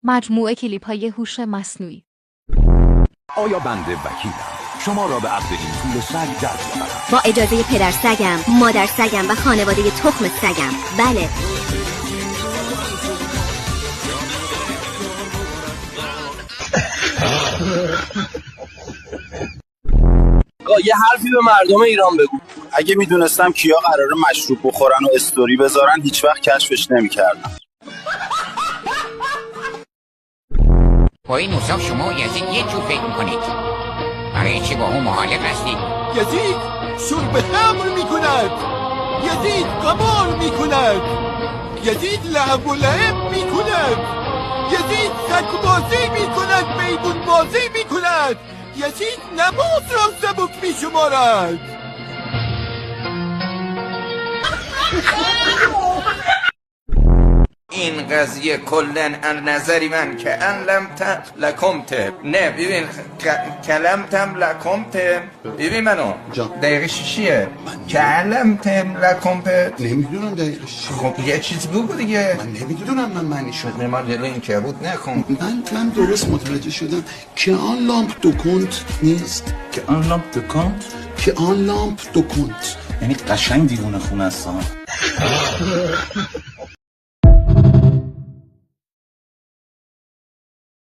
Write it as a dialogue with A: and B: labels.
A: مجموعه کلیپ‌های هوش مصنوعی.
B: آیا بنده وکیلم شما را به عقد این طول سگ در بیاورم؟
C: با اجازه پدر سگم، مادر سگم و خانواده تخم سگم. بله.
D: یه حرفی به مردم ایران بگو.
E: اگه میدونستم کیا قراره مشروب بخورن و استوری بذارن هیچ وقت کشفش نمیکردم.
F: با این اوصاف شما یزید یه جور فکر میکنید. برای چی با اون محالف هستید؟
G: یزید شرب خمر میکند، یزید قمار میکند، یزید لعب و لعب میکند، یزید سگ بازی میکند، میدون بازی میکند، یزید نماز را سبک میشمارد.
H: این قضیه کلن از نظری من که ان لم لکمت نه ببین کلمتم لکمت ببین منو دقیقه شیشیه کلمت لکمت
G: نمیدونم دقیقه چیه.
H: خب یه چیزی بگو دیگه.
G: من نمیدونم من معنی شد.
H: من جلو این که بود نکن.
G: من درست متوجه شدم که آن لامپ دو کنت نیست.
I: که آن لامپ دو کنت؟
G: که آن لامپ دو کنت
I: یعنی قشنگ دیوونه خونه است.